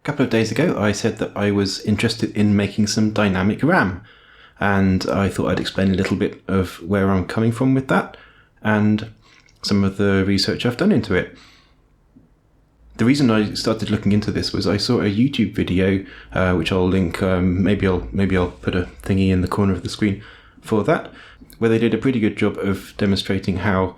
A couple of days ago, I said that I was interested in making some dynamic RAM, and I thought I'd explain a little bit of where I'm coming from with that, and some of the research I've done into it. The reason I started looking into this was I saw a YouTube video, which I'll link, maybe I'll put a thingy in the corner of the screen for that, where they did a pretty good job of demonstrating how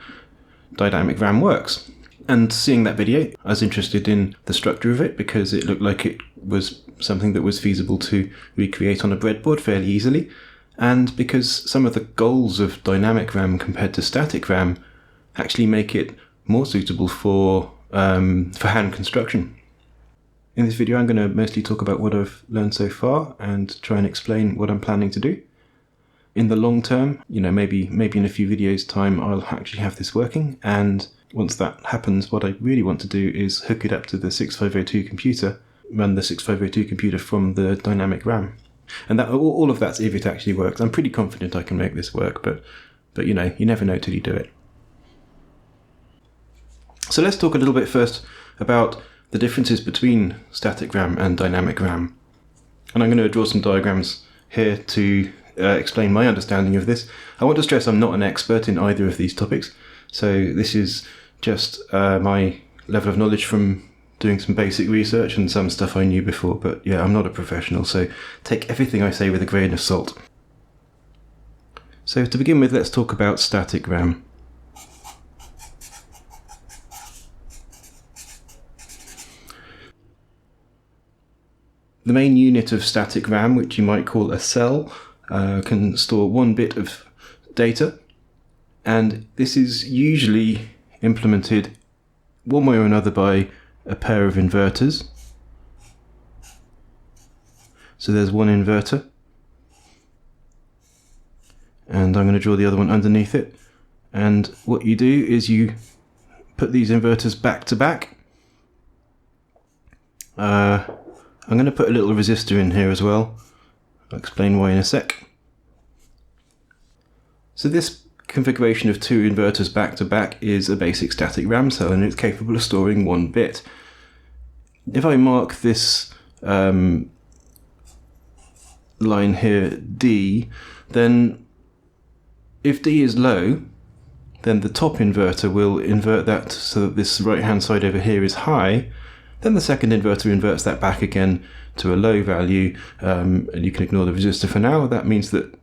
dynamic RAM works. And seeing that video, I was interested in the structure of it because it looked like it was something that was feasible to recreate on a breadboard fairly easily, and because some of the goals of dynamic RAM compared to static RAM actually make it more suitable for hand construction. In this video, I'm going to mostly talk about what I've learned so far and try and explain what I'm planning to do. In the long term, maybe in a few videos' time, I'll actually have this working, and once that happens, what I really want to do is hook it up to the 6502 computer, run the 6502 computer from the dynamic RAM. And that all of that's if it actually works. I'm pretty confident I can make this work, but you never know till you do it. So let's talk a little bit first about the differences between static RAM and dynamic RAM. And I'm going to draw some diagrams here to explain my understanding of this. I want to stress I'm not an expert in either of these topics, so this is just my level of knowledge from doing some basic research and some stuff I knew before, but yeah, I'm not a professional, so take everything I say with a grain of salt. So to begin with, let's talk about static RAM. The main unit of static RAM, which you might call a cell, can store 1 bit of data, and this is usually implemented one way or another by a pair of inverters. So there's one inverter, and I'm going to draw the other one underneath it, and what you do is you put these inverters back to back. I'm going to put a little resistor in here as well. I'll explain why in a sec. So this configuration of 2 inverters back to back is a basic static RAM cell, and it's capable of storing 1 bit. If I mark this line here D, then if D is low, then the top inverter will invert that so that this right hand side over here is high. Then the second inverter inverts that back again to a low value, and you can ignore the resistor for now. That means that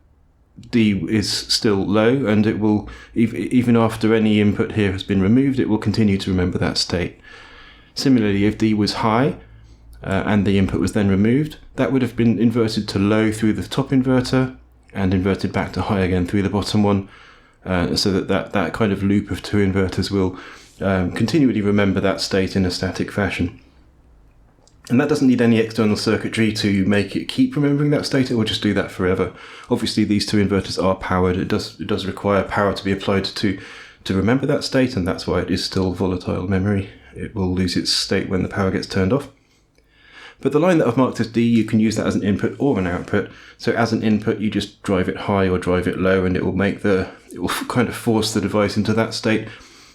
D is still low, and it will, even after any input here has been removed, it will continue to remember that state. Similarly, if D was high and the input was then removed, that would have been inverted to low through the top inverter and inverted back to high again through the bottom one, so that kind of loop of 2 inverters will continually remember that state in a static fashion. And that doesn't need any external circuitry to make it keep remembering that state. It will just do that forever. Obviously, these 2 inverters are powered. It does require power to be applied to remember that state, and that's why it is still volatile memory. It will lose its state when the power gets turned off. But the line that I've marked as D, you can use that as an input or an output. So as an input, you just drive it high or drive it low, and it will kind of force the device into that state.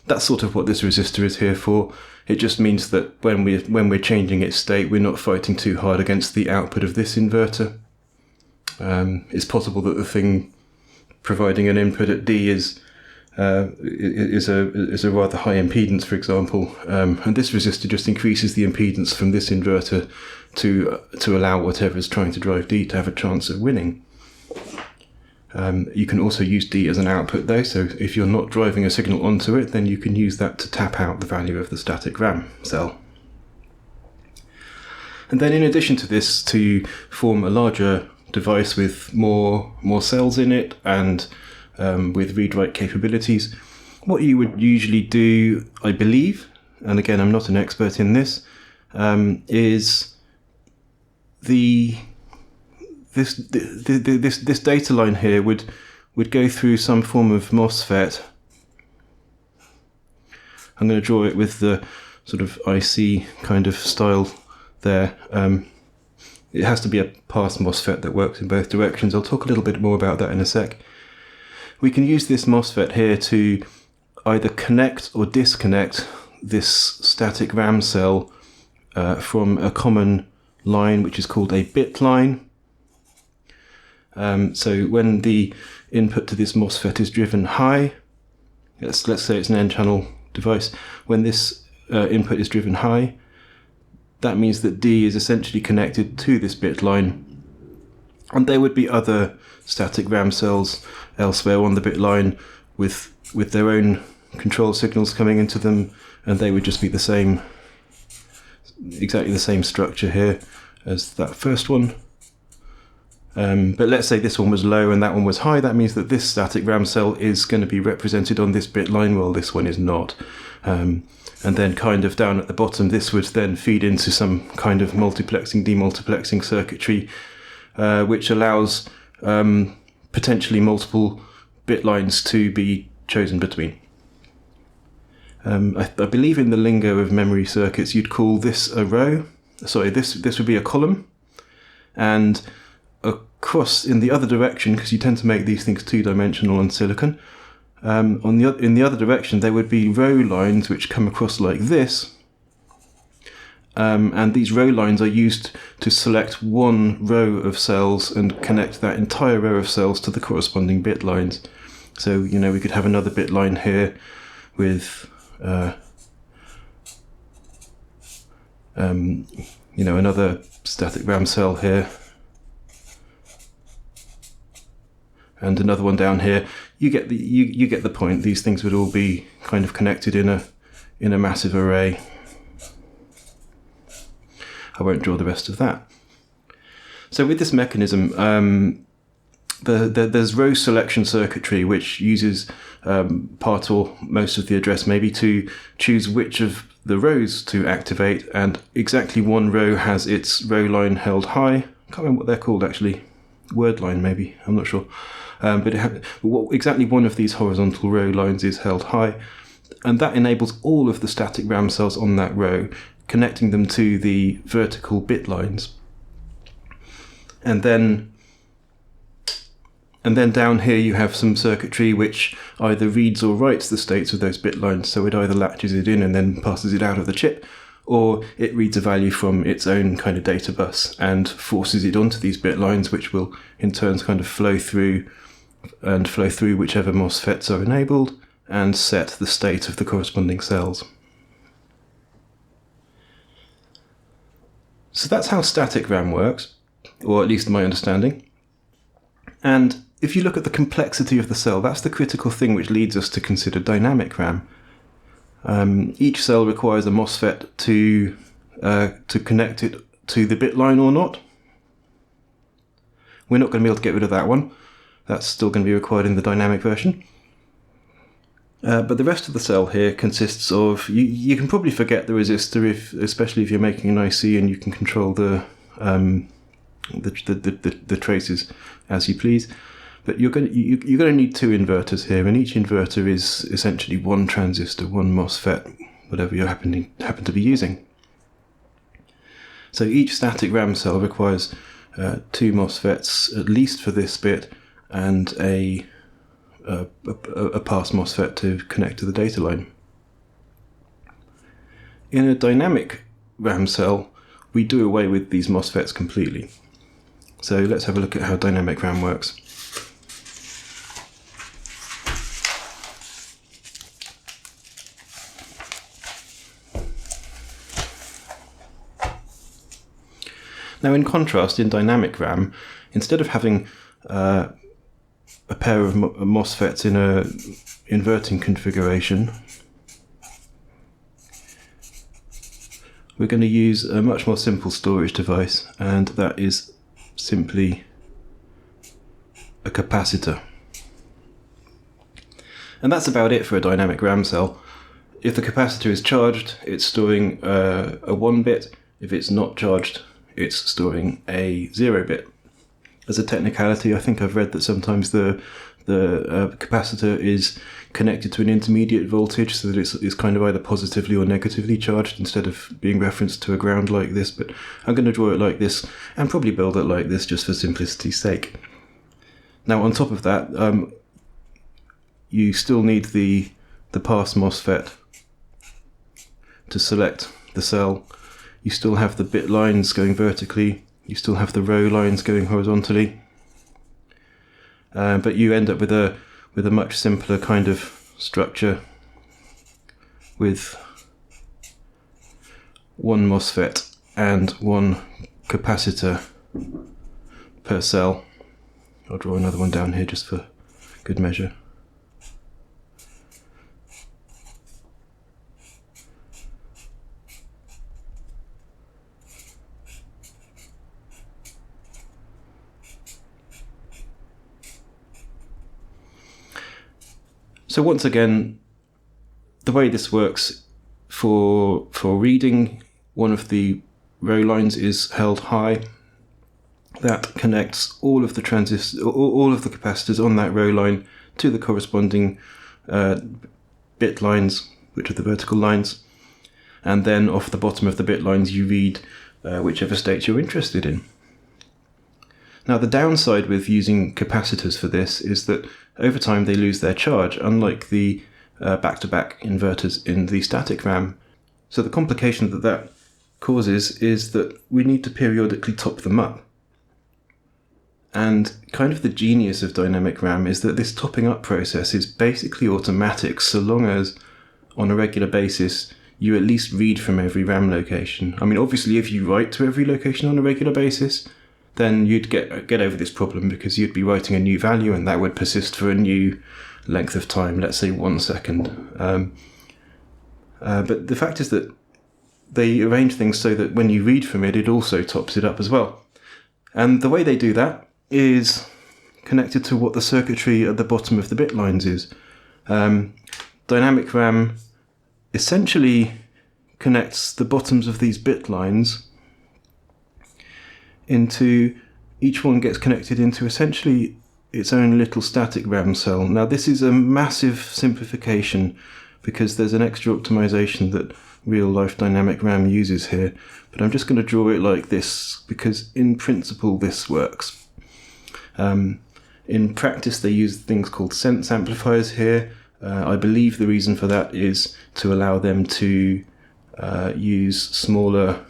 That's sort of what this resistor is here for. It just means that when we're changing its state, we're not fighting too hard against the output of this inverter. It's possible that the thing providing an input at D is a rather high impedance, for example, and this resistor just increases the impedance from this inverter to allow whatever is trying to drive D to have a chance of winning. You can also use D as an output though, so if you're not driving a signal onto it, then you can use that to tap out the value of the static RAM cell. And then in addition to this, to form a larger device with more cells in it and with read-write capabilities, what you would usually do, I believe, and again I'm not an expert in this, is this data line here would go through some form of MOSFET. I'm going to draw it with the sort of IC kind of style there. It has to be a pass MOSFET that works in both directions. I'll talk a little bit more about that in a sec. We can use this MOSFET here to either connect or disconnect this static RAM cell from a common line which is called a bit line. So when the input to this MOSFET is driven high, let's say it's an N-channel device, when this input is driven high, that means that D is essentially connected to this bit line. And there would be other static RAM cells elsewhere on the bit line with their own control signals coming into them, and they would just be the same, exactly the same structure here as that first one. But let's say this one was low and that one was high. That means that this static RAM cell is going to be represented on this bit line, while this one is not. And then kind of down at the bottom, this would then feed into some kind of multiplexing, demultiplexing circuitry, which allows potentially multiple bit lines to be chosen between. I believe in the lingo of memory circuits, you'd call this a row. Sorry, this would be a column. And across in the other direction, because you tend to make these things two-dimensional on silicon, in the other direction there would be row lines which come across like this, and these row lines are used to select one row of cells and connect that entire row of cells to the corresponding bit lines. So, you know, we could have another bit line here with you know, another static RAM cell here, and another one down here. You get the point. These things would all be kind of connected in a massive array. I won't draw the rest of that. So with this mechanism, there's row selection circuitry, which uses part or most of the address maybe to choose which of the rows to activate, and exactly one row has its row line held high. I can't remember what they're called actually. Word line maybe, I'm not sure. But exactly one of these horizontal row lines is held high, and that enables all of the static RAM cells on that row, connecting them to the vertical bit lines. And then down here you have some circuitry which either reads or writes the states of those bit lines. So it either latches it in and then passes it out of the chip, or it reads a value from its own kind of data bus and forces it onto these bit lines, which will in turn kind of flow through whichever MOSFETs are enabled and set the state of the corresponding cells. So that's how static RAM works, or at least my understanding. And if you look at the complexity of the cell, that's the critical thing which leads us to consider dynamic RAM. Each cell requires a MOSFET to connect it to the bit line or not. We're not going to be able to get rid of that one. That's still going to be required in the dynamic version. But the rest of the cell here consists of, you can probably forget the resistor, especially if you're making an IC and you can control the traces as you please. But you're going to need two inverters here, and each inverter is essentially one transistor, one MOSFET, whatever you happen to be using. So each static RAM cell requires two MOSFETs, at least for this bit, and a pass MOSFET to connect to the data line. In a dynamic RAM cell, we do away with these MOSFETs completely. So let's have a look at how dynamic RAM works. Now, in contrast, in dynamic RAM, instead of having a pair of MOSFETs in a inverting configuration, we're going to use a much more simple storage device, and that is simply a capacitor. And that's about it for a dynamic RAM cell. If the capacitor is charged, it's storing a 1 bit. If it's not charged, it's storing a 0 bit. As a technicality, I think I've read that sometimes the capacitor is connected to an intermediate voltage, so that it's kind of either positively or negatively charged instead of being referenced to a ground like this. But I'm going to draw it like this and probably build it like this just for simplicity's sake. Now, on top of that, you still need the pass MOSFET to select the cell you still have the bit lines going vertically, you still have the row lines going horizontally, but you end up with a much simpler kind of structure with one MOSFET and one capacitor per cell. I'll draw another one down here just for good measure. So once again, the way this works for reading, one of the row lines is held high. That connects all of the all of the capacitors on that row line to the corresponding bit lines, which are the vertical lines. And then off the bottom of the bit lines, you read whichever state you're interested in. Now, the downside with using capacitors for this is that over time they lose their charge, unlike the back-to-back inverters in the static RAM. So the complication that causes is that we need to periodically top them up. And kind of the genius of dynamic RAM is that this topping up process is basically automatic, so long as on a regular basis you at least read from every RAM location. I mean, obviously if you write to every location on a regular basis, then you'd get over this problem, because you'd be writing a new value and that would persist for a new length of time, let's say 1 second. But the fact is that they arrange things so that when you read from it, it also tops it up as well. And the way they do that is connected to what the circuitry at the bottom of the bit lines is. Dynamic RAM essentially connects the bottoms of these bit lines into, each one gets connected into essentially its own little static RAM cell. Now this is a massive simplification because there's an extra optimization that real-life dynamic RAM uses here, but I'm just going to draw it like this because in principle this works. In practice they use things called sense amplifiers here. I believe the reason for that is to allow them to use smaller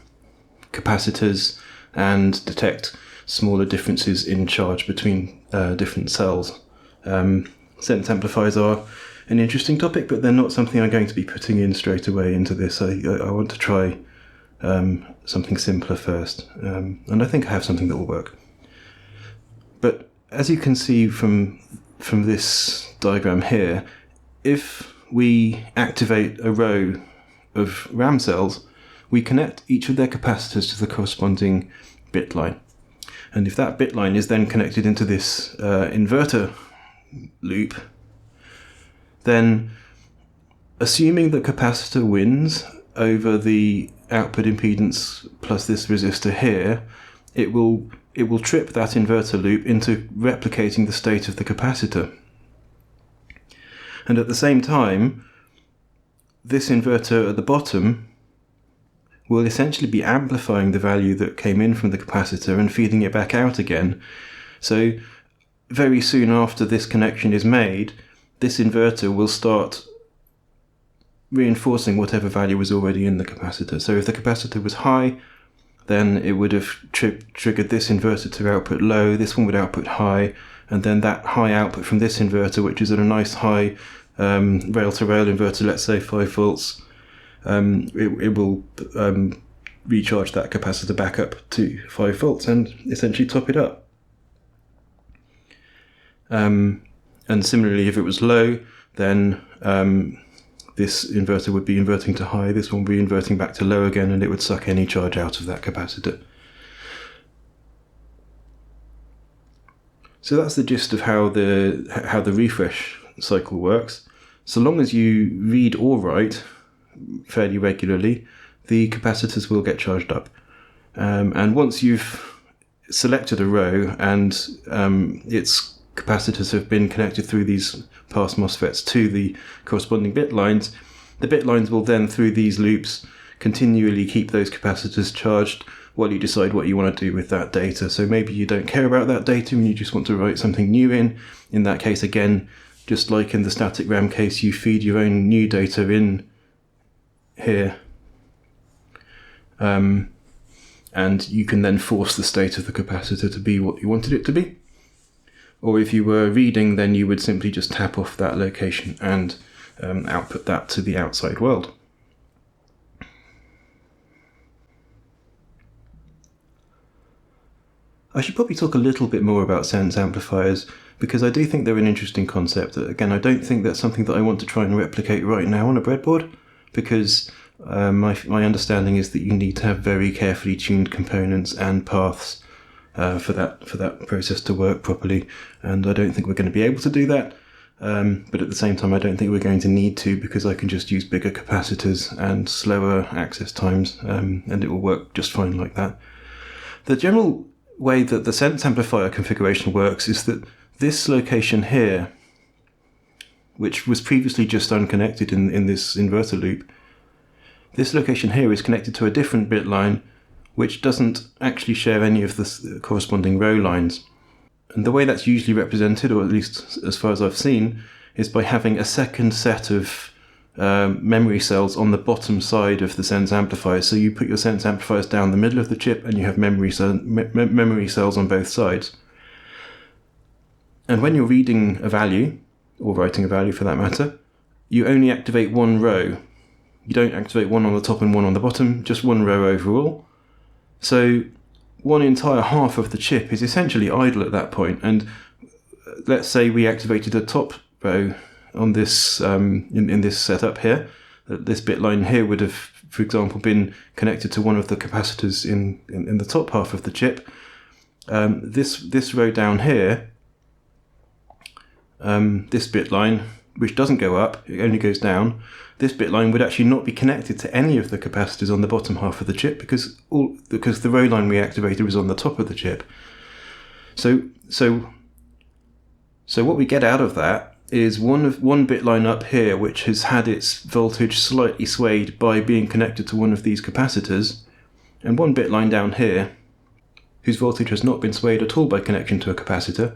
capacitors and detect smaller differences in charge between different cells. Sense amplifiers are an interesting topic, but they're not something I'm going to be putting in straight away into this. I want to try something simpler first, and I think I have something that will work. But as you can see from this diagram here, if we activate a row of RAM cells, we connect each of their capacitors to the corresponding bit line. And if that bit line is then connected into this inverter loop, then assuming the capacitor wins over the output impedance plus this resistor here, it will trip that inverter loop into replicating the state of the capacitor. And at the same time, this inverter at the bottom will essentially be amplifying the value that came in from the capacitor and feeding it back out again. So very soon after this connection is made, this inverter will start reinforcing whatever value was already in the capacitor. So if the capacitor was high, then it would have triggered this inverter to output low, this one would output high, and then that high output from this inverter, which is at a nice high rail-to-rail inverter, let's say 5 volts, it will recharge that capacitor back up to 5 volts and essentially top it up. And similarly, if it was low, then this inverter would be inverting to high, this one would be inverting back to low again, and it would suck any charge out of that capacitor. So that's the gist of how the refresh cycle works. So long as you read or write fairly regularly, the capacitors will get charged up. And once you've selected a row and its capacitors have been connected through these pass MOSFETs to the corresponding bit lines, the bit lines will then, through these loops, continually keep those capacitors charged while you decide what you want to do with that data. So maybe you don't care about that data and you just want to write something new in. In that case, again, just like in the static RAM case, you feed your own new data in here, and you can then force the state of the capacitor to be what you wanted it to be. Or if you were reading, then you would simply just tap off that location and output that to the outside world. I should probably talk a little bit more about sense amplifiers, because I do think they're an interesting concept. Again, I don't think that's something that I want to try and replicate right now on a breadboard, because my understanding is that you need to have very carefully tuned components and paths for that process to work properly, and I don't think we're going to be able to do that. But at the same time, I don't think we're going to need to, because I can just use bigger capacitors and slower access times, and it will work just fine like that. The general way that the sense amplifier configuration works is that this location here, which was previously just unconnected in this inverter loop, this location here is connected to a different bit line which doesn't actually share any of the corresponding row lines. And the way that's usually represented, or at least as far as I've seen, is by having a second set of memory cells on the bottom side of the sense amplifier. So you put your sense amplifiers down the middle of the chip and you have memory cells on both sides. And when you're reading a value, or writing a value for that matter, you only activate one row. You don't activate one on the top and one on the bottom, just one row overall. So one entire half of the chip is essentially idle at that point. And let's say we activated a top row on this in this setup here. This bit line here would have, for example, been connected to one of the capacitors in the top half of the chip. This row down here, this bit line, which doesn't go up, it only goes down, this bit line would actually not be connected to any of the capacitors on the bottom half of the chip, because the row line we activated was on the top of the chip. So what we get out of that is one bit line up here which has had its voltage slightly swayed by being connected to one of these capacitors, and one bit line down here whose voltage has not been swayed at all by connection to a capacitor,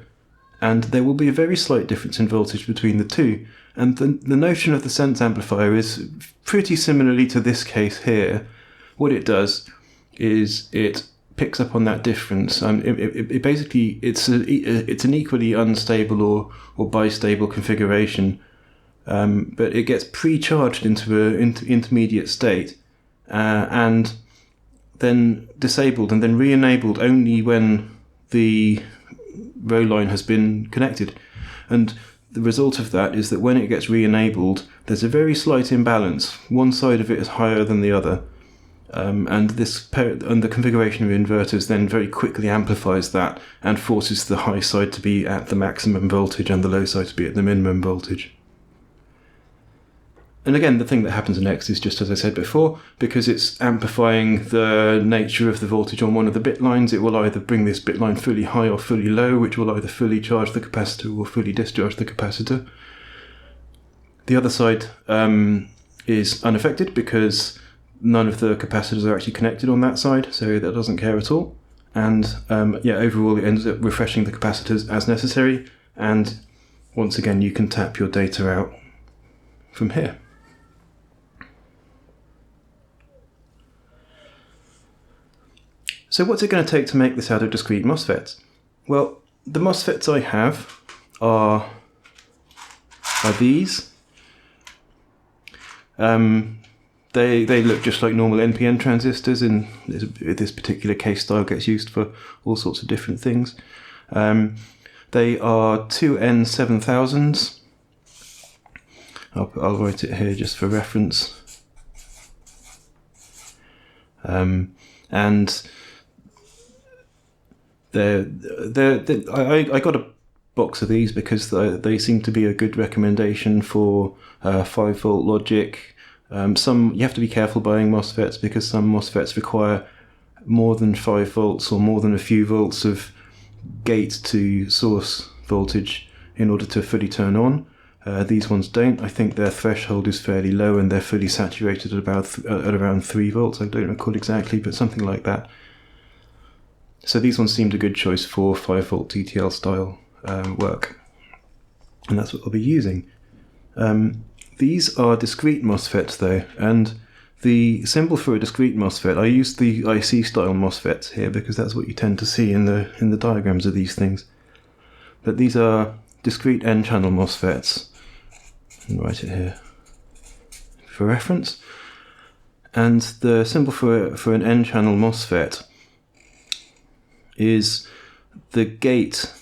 and there will be a very slight difference in voltage between the two. And the notion of the sense amplifier is pretty similarly to this case here. What it does is it picks up on that difference. It basically it's an equally unstable or bistable configuration, but it gets pre-charged into an intermediate state and then disabled and then re-enabled only when the row line has been connected. And the result of that is that when it gets re-enabled, there's a very slight imbalance. One side of it is higher than the other. And the configuration of inverters then very quickly amplifies that and forces the high side to be at the maximum voltage and the low side to be at the minimum voltage. And again, the thing that happens next is just as I said before, because it's amplifying the nature of the voltage on one of the bit lines, it will either bring this bit line fully high or fully low, which will either fully charge the capacitor or fully discharge the capacitor. The other side is unaffected because none of the capacitors are actually connected on that side, so that doesn't care at all. And overall it ends up refreshing the capacitors as necessary, and once again you can tap your data out from here. So what's it going to take to make this out of discrete MOSFETs? Well, the MOSFETs I have are these. They look just like normal NPN transistors, and this particular case style gets used for all sorts of different things. They are 2N7000s. I'll write it here just for reference. And I got a box of these because they seem to be a good recommendation for 5-volt logic. Some you have to be careful buying MOSFETs because some MOSFETs require more than 5 volts or more than a few volts of gate to source voltage in order to fully turn on. These ones don't. I think their threshold is fairly low and they're fully saturated at around 3 volts. I don't recall exactly, but something like that. So these ones seemed a good choice for 5-volt TTL style work, and that's what I'll be using. These are discrete MOSFETs though, and the symbol for a discrete MOSFET, I use the IC style MOSFETs here because that's what you tend to see in the diagrams of these things. But these are discrete N-channel MOSFETs. I'll write it here for reference. And the symbol for an N-channel MOSFET is the gate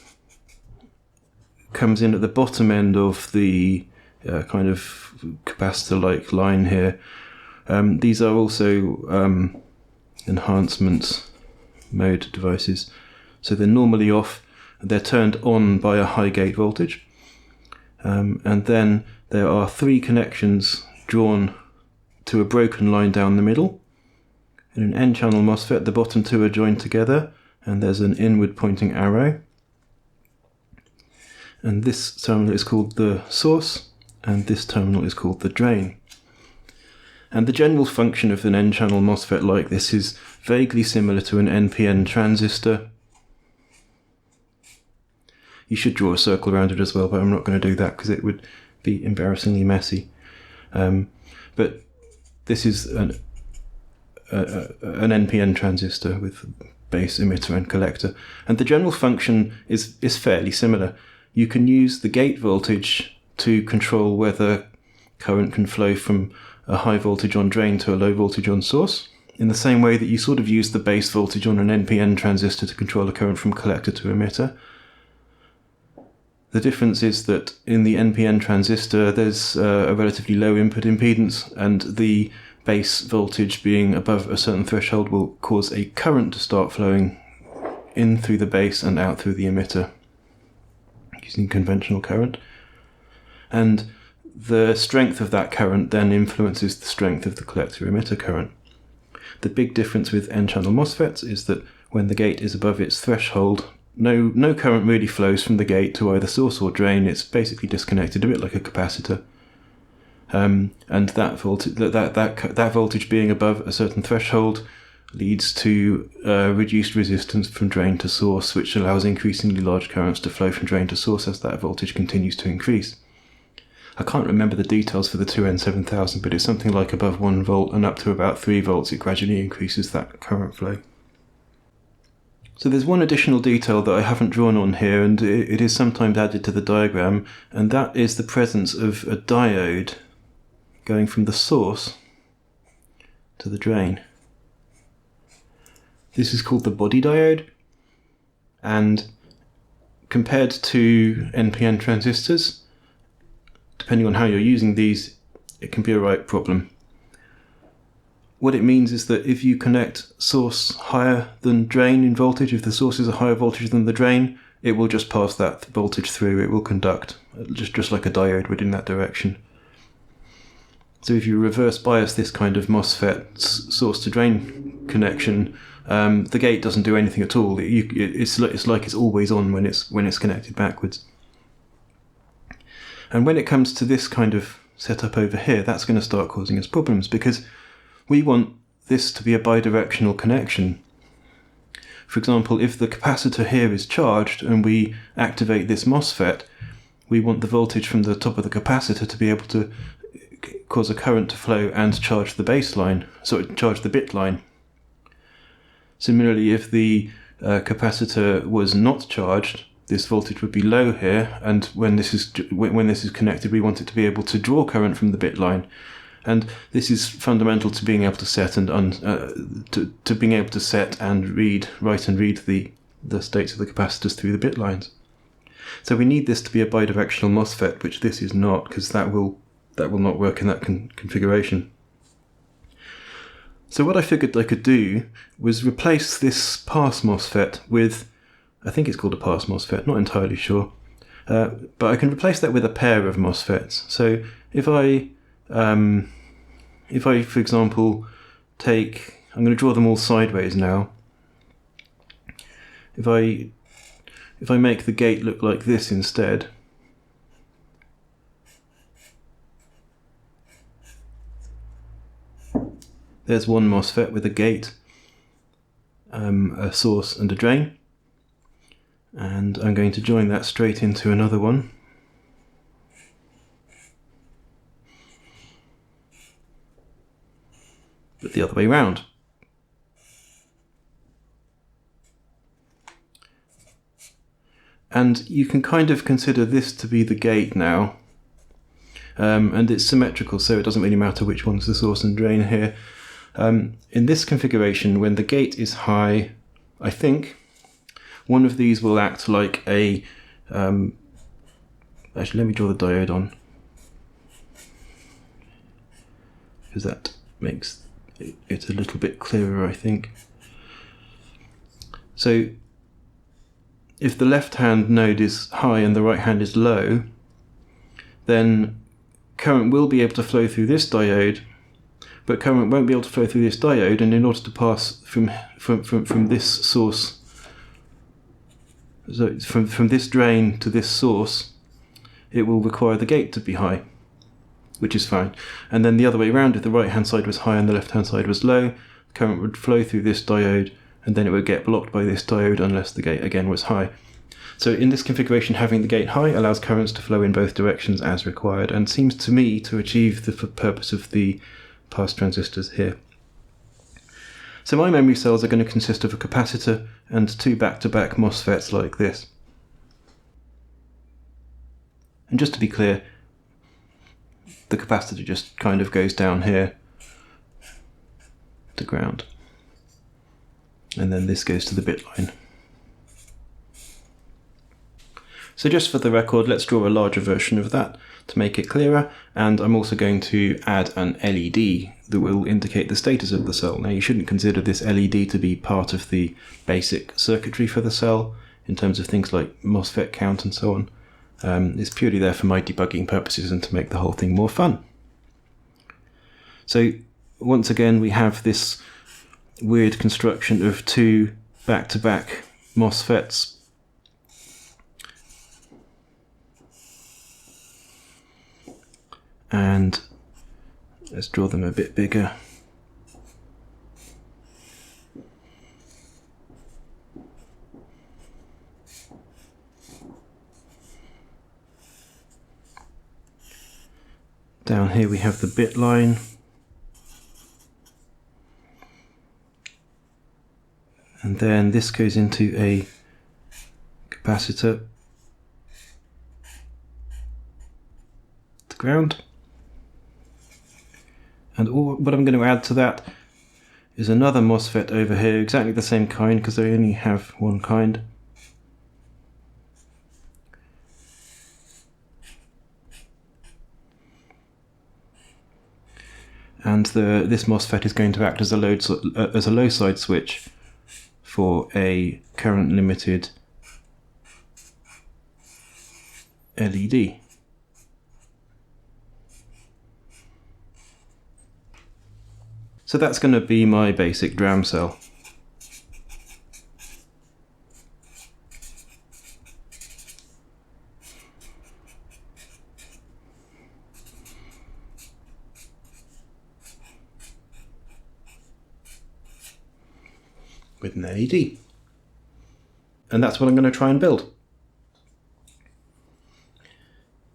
comes in at the bottom end of the kind of capacitor-like line here. These are also enhancement mode devices. So they're normally off, they're turned on by a high gate voltage. And then there are 3 connections drawn to a broken line down the middle. In an N-channel MOSFET, the bottom 2 are joined together, and there's an inward pointing arrow. And this terminal is called the source, and this terminal is called the drain. And the general function of an N-channel MOSFET like this is vaguely similar to an NPN transistor. You should draw a circle around it as well, but I'm not going to do that because it would be embarrassingly messy. But this is an NPN transistor with base, emitter and collector. And the general function is fairly similar. You can use the gate voltage to control whether current can flow from a high voltage on drain to a low voltage on source, in the same way that you sort of use the base voltage on an NPN transistor to control a current from collector to emitter. The difference is that in the NPN transistor there's a relatively low input impedance, and the base voltage being above a certain threshold will cause a current to start flowing in through the base and out through the emitter using conventional current. And the strength of that current then influences the strength of the collector-emitter current. The big difference with N-channel MOSFETs is that when the gate is above its threshold, no current really flows from the gate to either source or drain. It's basically disconnected, a bit like a capacitor. And that voltage being above a certain threshold leads to reduced resistance from drain to source, which allows increasingly large currents to flow from drain to source as that voltage continues to increase. I can't remember the details for the 2N7000, but it's something like above 1 volt, and up to about 3 volts it gradually increases that current flow. So there's one additional detail that I haven't drawn on here, and it is sometimes added to the diagram, and that is the presence of a diode going from the source to the drain. This is called the body diode, and compared to NPN transistors, depending on how you're using these, it can be a right problem. What it means is that if you connect source higher than drain in voltage, if the source is a higher voltage than the drain, it will just pass that voltage through, it will conduct, just like a diode would in that direction. So if you reverse bias this kind of MOSFET source to drain connection, the gate doesn't do anything at all. It's like it's always on when it's connected backwards. And when it comes to this kind of setup over here, that's going to start causing us problems, because we want this to be a bidirectional connection. For example, if the capacitor here is charged and we activate this MOSFET, we want the voltage from the top of the capacitor to be able to cause a current to flow and charge the base line, charge the bit line. Similarly, if the capacitor was not charged, this voltage would be low here, and when this is connected, we want it to be able to draw current from the bit line, and this is fundamental to being able to set and to being able to set and write and read the states of the capacitors through the bit lines. So we need this to be a bidirectional MOSFET, which this is not, because that will not work in that configuration. So what I figured I could do was replace this pass MOSFET with, I think it's called a pass MOSFET, not entirely sure, but I can replace that with a pair of MOSFETs. So if I, for example, I'm going to draw them all sideways now. If I make the gate look like this instead, there's one MOSFET with a gate, a source and a drain. And I'm going to join that straight into another one. but the other way round. And you can kind of consider this to be the gate now. And it's symmetrical, so it doesn't really matter which one's the source and drain here. In this configuration, when the gate is high, I think one of these will act like a... actually, let me draw the diode on, because that makes it a little bit clearer, I think. So if the left-hand node is high and the right-hand is low, then current will be able to flow through this diode, but current won't be able to flow through this diode, and in order to pass from this source, so from this drain to this source, it will require the gate to be high, which is fine. And then the other way around, if the right hand side was high and the left hand side was low, current would flow through this diode, and then it would get blocked by this diode unless the gate again was high. So in this configuration, having the gate high allows currents to flow in both directions as required, and seems to me to achieve the purpose of the pass transistors here. So my memory cells are going to consist of a capacitor and two back-to-back MOSFETs like this. And just to be clear, the capacitor just kind of goes down here to ground. And then this goes to the bit line. So just for the record, let's draw a larger version of that to make it clearer, and I'm also going to add an LED that will indicate the status of the cell. Now you shouldn't consider this LED to be part of the basic circuitry for the cell in terms of things like MOSFET count and so on. It's purely there for my debugging purposes and to make the whole thing more fun. So once again we have this weird construction of two back-to-back MOSFETs. And let's draw them a bit bigger. Down here we have the bit line. And then this goes into a capacitor to ground. And what I'm going to add to that is another MOSFET over here, exactly the same kind because I only have one kind. And this MOSFET is going to act as a low side switch for a current limited LED. So that's going to be my basic DRAM cell. With an LED. And that's what I'm going to try and build.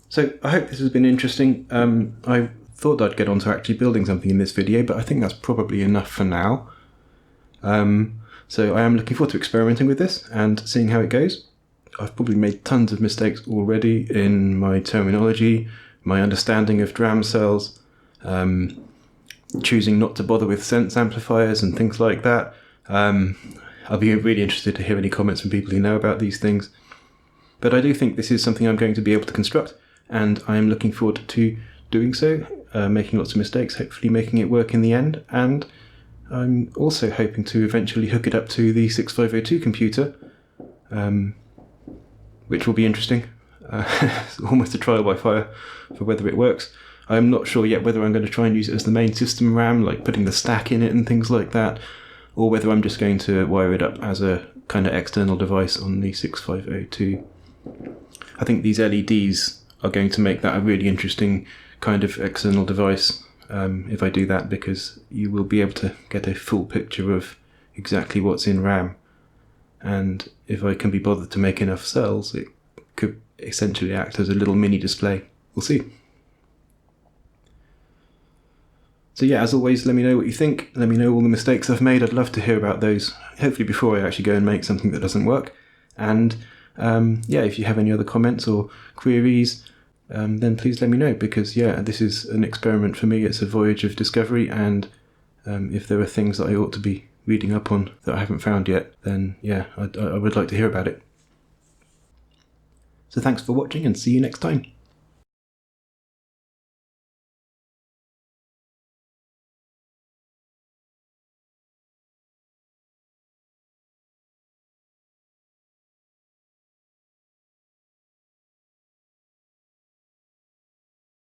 So I hope this has been interesting. I thought I'd get on to actually building something in this video, but I think that's probably enough for now. So I am looking forward to experimenting with this and seeing how it goes. I've probably made tons of mistakes already in my terminology, my understanding of DRAM cells, choosing not to bother with sense amplifiers and things like that. I'll be really interested to hear any comments from people who know about these things. But I do think this is something I'm going to be able to construct, and I'm looking forward to doing so, making lots of mistakes, hopefully making it work in the end, and I'm also hoping to eventually hook it up to the 6502 computer, which will be interesting. It's almost a trial by fire for whether it works. I'm not sure yet whether I'm going to try and use it as the main system RAM, like putting the stack in it and things like that, or whether I'm just going to wire it up as a kind of external device on the 6502. I think these LEDs are going to make that a really interesting kind of external device if I do that, because you will be able to get a full picture of exactly what's in RAM. And if I can be bothered to make enough cells, it could essentially act as a little mini display. We'll see. So yeah, as always, let me know what you think. Let me know all the mistakes I've made. I'd love to hear about those, hopefully before I actually go and make something that doesn't work. And yeah, if you have any other comments or queries, then please let me know, because yeah, this is an experiment for me. It's a voyage of discovery, and if there are things that I ought to be reading up on that I haven't found yet, then yeah, I would like to hear about it. So thanks for watching, and see you next time.